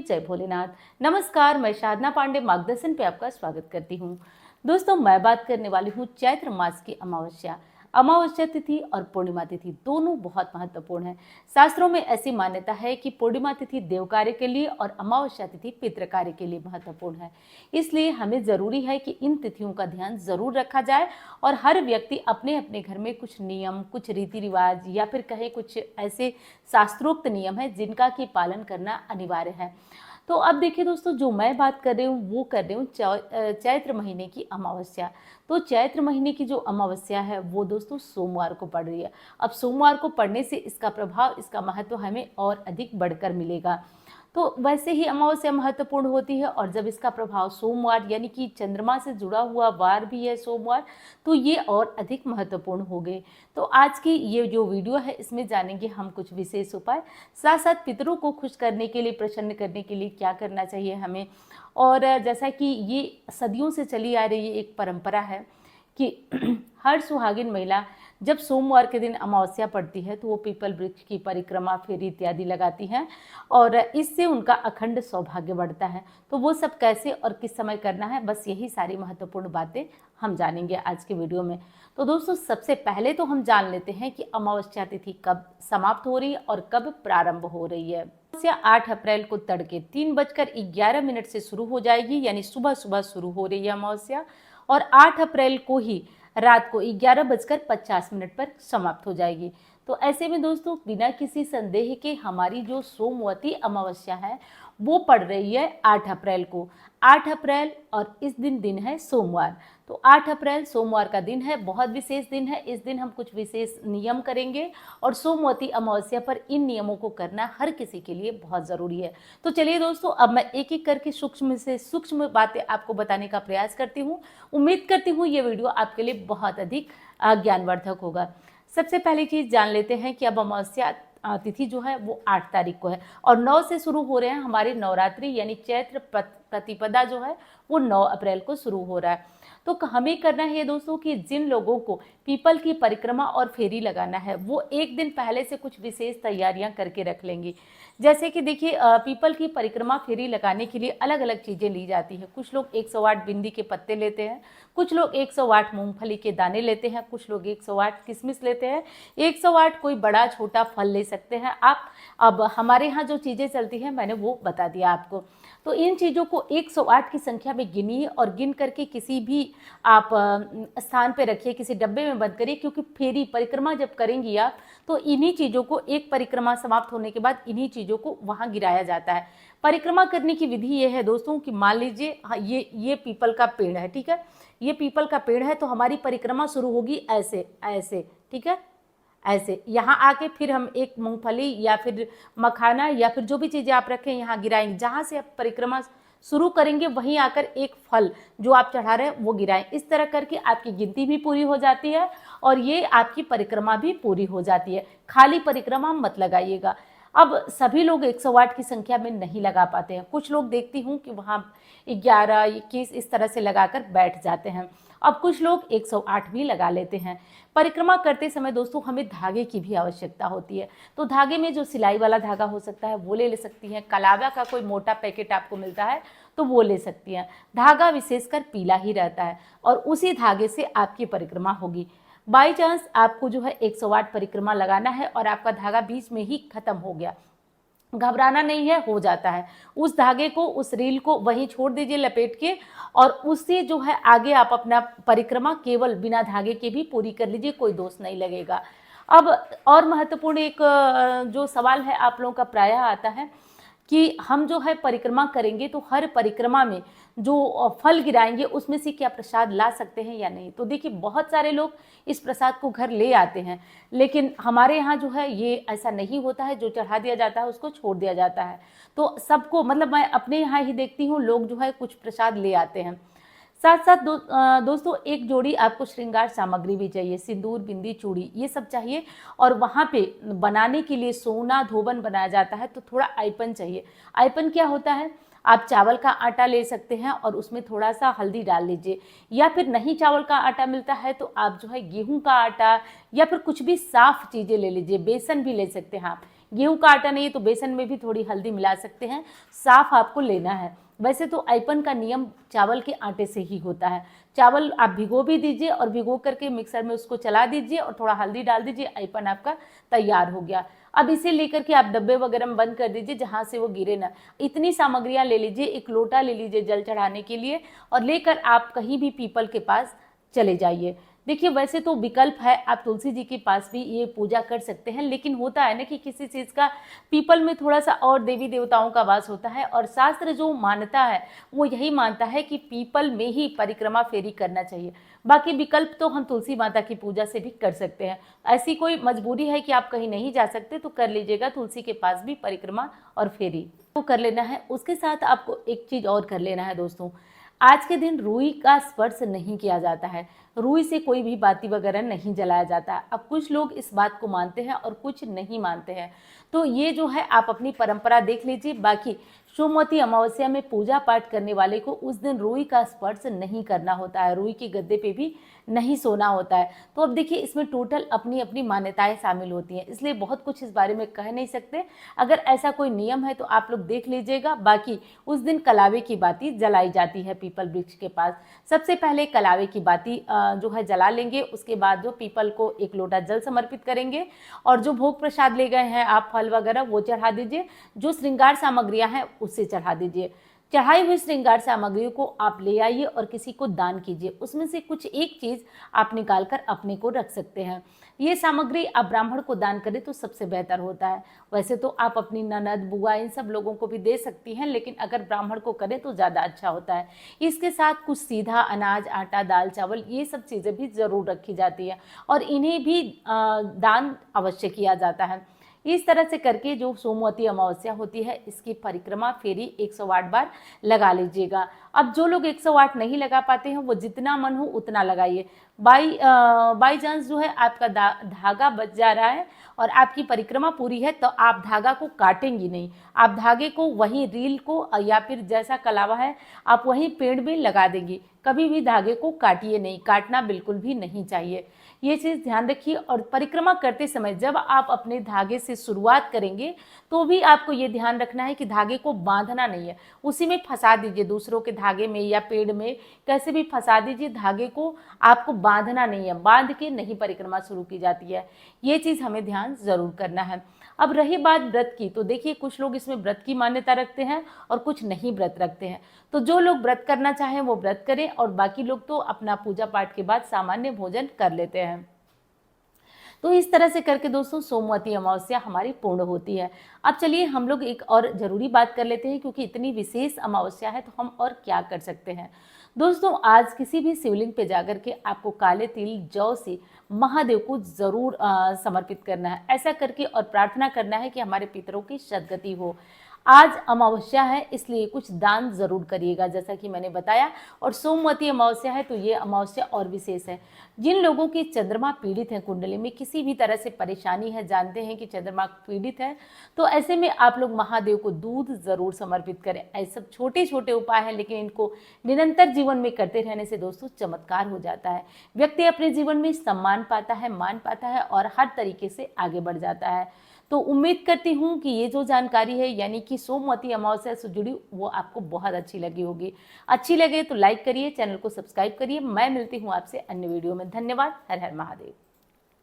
जय भोलेनाथ। नमस्कार, मैं साधना पांडे मार्गदर्शन पे आपका स्वागत करती हूँ। दोस्तों, मैं बात करने वाली हूँ चैत्र मास की अमावस्या। अमावस्या तिथि और पूर्णिमा तिथि दोनों बहुत महत्वपूर्ण है। शास्त्रों में ऐसी मान्यता है कि पूर्णिमा तिथि देव कार्य के लिए और अमावस्या तिथि पितृ कार्य के लिए महत्वपूर्ण है। इसलिए हमें जरूरी है कि इन तिथियों का ध्यान जरूर रखा जाए और हर व्यक्ति अपने अपने घर में कुछ नियम, कुछ रीति रिवाज या फिर कहे कुछ ऐसे शास्त्रोक्त नियम है जिनका की पालन करना अनिवार्य है। तो अब देखिए दोस्तों, जो मैं बात कर रही हूँ वो कर रही हूँ चैत्र महीने की अमावस्या। तो चैत्र महीने की जो अमावस्या है वो दोस्तों सोमवार को पड़ रही है। अब सोमवार को पड़ने से इसका प्रभाव, इसका महत्व हमें और अधिक बढ़कर मिलेगा। तो वैसे ही अमावस्या महत्वपूर्ण होती है और जब इसका प्रभाव सोमवार यानी कि चंद्रमा से जुड़ा हुआ वार भी है सोमवार, तो ये और अधिक महत्वपूर्ण हो गए। तो आज की ये जो वीडियो है इसमें जानेंगे हम कुछ विशेष उपाय, साथ साथ पितरों को खुश करने के लिए, प्रसन्न करने के लिए क्या करना चाहिए हमें। और जैसा कि ये सदियों से चली आ रही एक परंपरा है कि हर सुहागिन महिला जब सोमवार के दिन अमावस्या पड़ती है तो वो पीपल वृक्ष की परिक्रमा, फेरी इत्यादि लगाती हैं और इससे उनका अखंड सौभाग्य बढ़ता है। तो वो सब कैसे और किस समय करना है, बस यही सारी महत्वपूर्ण बातें हम जानेंगे आज के वीडियो में। तो दोस्तों, सबसे पहले तो हम जान लेते हैं कि अमावस्या तिथि कब समाप्त हो रही है और कब प्रारंभ हो रही है। अमावस्या 8 अप्रैल को तड़के 3:11 से शुरू हो जाएगी, यानी सुबह सुबह शुरू हो रही है अमावस्या, और 8 अप्रैल को ही रात को 11:50 पर समाप्त हो जाएगी। तो ऐसे में दोस्तों, बिना किसी संदेह के हमारी जो सोमवती अमावस्या है वो पड़ रही है 8 अप्रैल को। 8 अप्रैल और इस दिन है सोमवार। तो 8 अप्रैल सोमवार का दिन है, बहुत विशेष दिन है। इस दिन हम कुछ विशेष नियम करेंगे और सोमवती अमावस्या पर इन नियमों को करना हर किसी के लिए बहुत ज़रूरी है। तो चलिए दोस्तों, अब मैं एक एक करके सूक्ष्म से सूक्ष्म बातें आपको बताने का प्रयास करती हूँ। उम्मीद करती हूँ ये वीडियो आपके लिए बहुत अधिक ज्ञानवर्धक होगा। सबसे पहली चीज़ जान लेते हैं कि अब अमावस्या तिथि जो है वो 8 तारीख को है और 9 से शुरू हो रहे हैं हमारे नवरात्रि, यानी चैत्र प्रतिपदा जो है वो 9 अप्रैल को शुरू हो रहा है। तो हमें करना है दोस्तों कि जिन लोगों को पीपल की परिक्रमा और फेरी लगाना है वो एक दिन पहले से कुछ विशेष तैयारियां करके रख लेंगे। जैसे कि देखिए, पीपल की परिक्रमा फेरी लगाने के लिए अलग अलग चीज़ें ली जाती हैं। कुछ लोग 108 बिंदी के पत्ते लेते हैं, कुछ लोग 108 मूंगफली के दाने लेते हैं, कुछ लोग 108 किशमिश लेते हैं, 108 कोई बड़ा छोटा फल ले सकते हैं आप। अब हमारे यहाँ जो चीज़ें चलती हैं मैंने वो बता दिया आपको। तो इन चीज़ों को 108 की संख्या में गिनिए और गिन करके किसी भी आप स्थान पे रखिए, किसी डब्बे में बंद करिए, क्योंकि फेरी परिक्रमा जब करेंगी आप तो इन्हीं चीज़ों को, एक परिक्रमा समाप्त होने के बाद इन्हीं चीज़ों को वहाँ गिराया जाता है। परिक्रमा करने की विधि ये है दोस्तों कि मान लीजिए, हाँ, ये पीपल का पेड़ है, ठीक है, ये पीपल का पेड़ है, तो हमारी परिक्रमा शुरू होगी ऐसे ऐसे, ठीक है, ऐसे। यहाँ आके फिर हम एक मूंगफली या फिर मखाना या फिर जो भी चीज़ें आप रखें यहाँ गिराएंगे। जहाँ से आप परिक्रमा शुरू करेंगे वहीं आकर एक फल जो आप चढ़ा रहे हैं वो गिराएं। इस तरह करके आपकी गिनती भी पूरी हो जाती है और ये आपकी परिक्रमा भी पूरी हो जाती है। खाली परिक्रमा मत लगाइएगा। अब सभी लोग 108 की संख्या में नहीं लगा पाते हैं। कुछ लोग देखती हूँ कि वहाँ 11, 21 इस तरह से लगाकर बैठ जाते हैं। अब कुछ लोग 108 भी लगा लेते हैं। परिक्रमा करते समय दोस्तों हमें धागे की भी आवश्यकता होती है। तो धागे में जो सिलाई वाला धागा हो सकता है वो ले सकती हैं। कलावा का कोई मोटा पैकेट आपको मिलता है तो वो ले सकती हैं। धागा विशेषकर पीला ही रहता है और उसी धागे से आपकी परिक्रमा होगी। बाई चांस आपको जो है 108 परिक्रमा लगाना है और आपका धागा बीच में ही खत्म हो गया, घबराना नहीं है, हो जाता है। उस धागे को, उस रील को वहीं छोड़ दीजिए लपेट के, और उससे जो है आगे आप अपना परिक्रमा केवल बिना धागे के भी पूरी कर लीजिए, कोई दोष नहीं लगेगा। अब और महत्वपूर्ण एक जो सवाल है आप लोगों का प्रायः आता है कि हम जो है परिक्रमा करेंगे तो हर परिक्रमा में जो फल गिराएंगे उसमें से क्या प्रसाद ला सकते हैं या नहीं। तो देखिए, बहुत सारे लोग इस प्रसाद को घर ले आते हैं, लेकिन हमारे यहाँ जो है ये ऐसा नहीं होता है। जो चढ़ा दिया जाता है उसको छोड़ दिया जाता है। तो सबको, मतलब मैं अपने यहाँ ही देखती हूँ, लोग जो है कुछ प्रसाद ले आते हैं। साथ साथ दोस्तों एक जोड़ी आपको श्रृंगार सामग्री भी चाहिए, सिंदूर, बिंदी, चूड़ी, ये सब चाहिए। और वहाँ पे बनाने के लिए सोना धोबन बनाया जाता है तो थोड़ा आइपन चाहिए। आइपन क्या होता है, आप चावल का आटा ले सकते हैं और उसमें थोड़ा सा हल्दी डाल लीजिए, या फिर नहीं चावल का आटा मिलता है तो आप जो है गेहूं का आटा या फिर कुछ भी साफ चीज़ें ले लीजिए, बेसन भी ले सकते हैं आप। गेहूं का आटा नहीं है तो बेसन में भी थोड़ी हल्दी मिला सकते हैं, साफ आपको लेना है। वैसे तो ऐपन का नियम चावल के आटे से ही होता है। चावल आप भिगो भी दीजिए और भिगो करके मिक्सर में उसको चला दीजिए और थोड़ा हल्दी डाल दीजिए, ऐपन आपका तैयार हो गया। अब इसे लेकर के आप डब्बे वगैरह में बंद कर दीजिए जहाँ से वो गिरे ना। इतनी सामग्रियाँ ले लीजिए, एक लोटा ले लीजिए जल चढ़ाने के लिए, और लेकर आप कहीं भी पीपल के पास चले जाइए। देखिए वैसे तो विकल्प है, आप तुलसी जी के पास भी ये पूजा कर सकते हैं, लेकिन होता है ना कि किसी चीज़ का पीपल में थोड़ा सा और देवी देवताओं का वास होता है, और शास्त्र जो मानता है वो यही मानता है कि पीपल में ही परिक्रमा फेरी करना चाहिए। बाकी विकल्प तो हम तुलसी माता की पूजा से भी कर सकते हैं। ऐसी कोई मजबूरी है कि आप कहीं नहीं जा सकते तो कर लीजिएगा, तुलसी के पास भी परिक्रमा और फेरी को कर लेना है। उसके साथ आपको एक चीज़ और कर लेना है दोस्तों, आज के दिन रुई का स्पर्श नहीं किया जाता है, रुई से कोई भी बाती वगैरह नहीं जलाया जाता। अब कुछ लोग इस बात को मानते हैं और कुछ नहीं मानते हैं, तो ये जो है आप अपनी परंपरा देख लीजिए। बाकी सोमवती अमावस्या में पूजा पाठ करने वाले को उस दिन रुई का स्पर्श नहीं करना होता है, रुई के गद्दे पे भी नहीं सोना होता है। तो अब देखिए इसमें टोटल अपनी अपनी मान्यताएं शामिल होती हैं, इसलिए बहुत कुछ इस बारे में कह नहीं सकते। अगर ऐसा कोई नियम है तो आप लोग देख लीजिएगा। बाकी उस दिन कलावे की बाती जलाई जाती है पीपल वृक्ष के पास। सबसे पहले कलावे की बाती जो है जला लेंगे, उसके बाद जो पीपल को एक लोटा जल समर्पित करेंगे, और जो भोग प्रसाद ले गए हैं आप फल वगैरह वो चढ़ा दीजिए, जो श्रृंगार सामग्रियां हैं उससे चढ़ा दीजिए। चढ़ाई हुई श्रृंगार सामग्रियों को आप ले आइए और किसी को दान कीजिए, उसमें से कुछ एक चीज़ आप निकाल कर अपने को रख सकते हैं। ये सामग्री आप ब्राह्मण को दान करें तो सबसे बेहतर होता है। वैसे तो आप अपनी ननद बुआ इन सब लोगों को भी दे सकती हैं, लेकिन अगर ब्राह्मण को करें तो ज़्यादा अच्छा होता है। इसके साथ कुछ सीधा अनाज, आटा, दाल, चावल ये सब चीज़ें भी ज़रूर रखी जाती है, और इन्हें भी दान अवश्य किया जाता है। इस तरह से करके जो सोमवती अमावस्या होती है इसकी परिक्रमा फेरी 108 बार लगा लीजिएगा। अब जो लोग 108 नहीं लगा पाते हैं वो जितना मन हो उतना लगाइए। बाई चांस जो है आपका धागा बच जा रहा है और आपकी परिक्रमा पूरी है तो आप धागा को काटेंगी नहीं, आप धागे को वहीं रील को या फिर जैसा कलावा है आप वहीं पेड़ में लगा देंगी। कभी भी धागे को काटिए नहीं, काटना बिल्कुल भी नहीं चाहिए, ये चीज़ ध्यान रखिए। और परिक्रमा करते समय जब आप अपने धागे से शुरुआत करेंगे तो भी आपको ये ध्यान रखना है कि धागे को बांधना नहीं है, उसी में फंसा दीजिए, दूसरों के धागे में या पेड़ में कैसे भी फंसा दीजिए, धागे को आपको बांधना नहीं है, बांध के नहीं परिक्रमा शुरू की जाती है। ये चीज़ हमें ध्यान ज़रूर करना है। अब रही बात व्रत की, तो देखिए कुछ लोग इसमें व्रत की मान्यता रखते हैं और कुछ नहीं व्रत रखते हैं। तो जो लोग व्रत करना चाहें वो व्रत करें, और बाकी लोग तो अपना पूजा पाठ के बाद सामान्य भोजन कर लेते हैं। तो इस तरह से करके दोस्तों सोमवती अमावस्या हमारी पूर्ण होती है। अब चलिए हम लोग एक और ज़रूरी बात कर लेते हैं, क्योंकि इतनी विशेष अमावस्या है तो हम और क्या कर सकते हैं। दोस्तों आज किसी भी शिवलिंग पे जाकर के आपको काले तिल जौ से महादेव को ज़रूर समर्पित करना है। ऐसा करके और प्रार्थना करना है कि हमारे पितरों की सद्गति हो। आज अमावस्या है इसलिए कुछ दान जरूर करिएगा, जैसा कि मैंने बताया। और सोमवती अमावस्या है तो ये अमावस्या और विशेष है। जिन लोगों की चंद्रमा पीड़ित है, कुंडली में किसी भी तरह से परेशानी है, जानते हैं कि चंद्रमा पीड़ित है, तो ऐसे में आप लोग महादेव को दूध जरूर समर्पित करें। ऐसे सब छोटे छोटे उपाय हैं, लेकिन इनको निरंतर जीवन में करते रहने से दोस्तों चमत्कार हो जाता है। व्यक्ति अपने जीवन में सम्मान पाता है, मान पाता है और हर तरीके से आगे बढ़ जाता है। तो उम्मीद करती हूँ कि ये जो जानकारी है यानी कि सोमवती अमावस्या से जुड़ी वो आपको बहुत अच्छी लगी होगी। अच्छी लगे तो लाइक करिए, चैनल को सब्सक्राइब करिए। मैं मिलती हूँ आपसे अन्य वीडियो में। धन्यवाद। हर हर महादेव।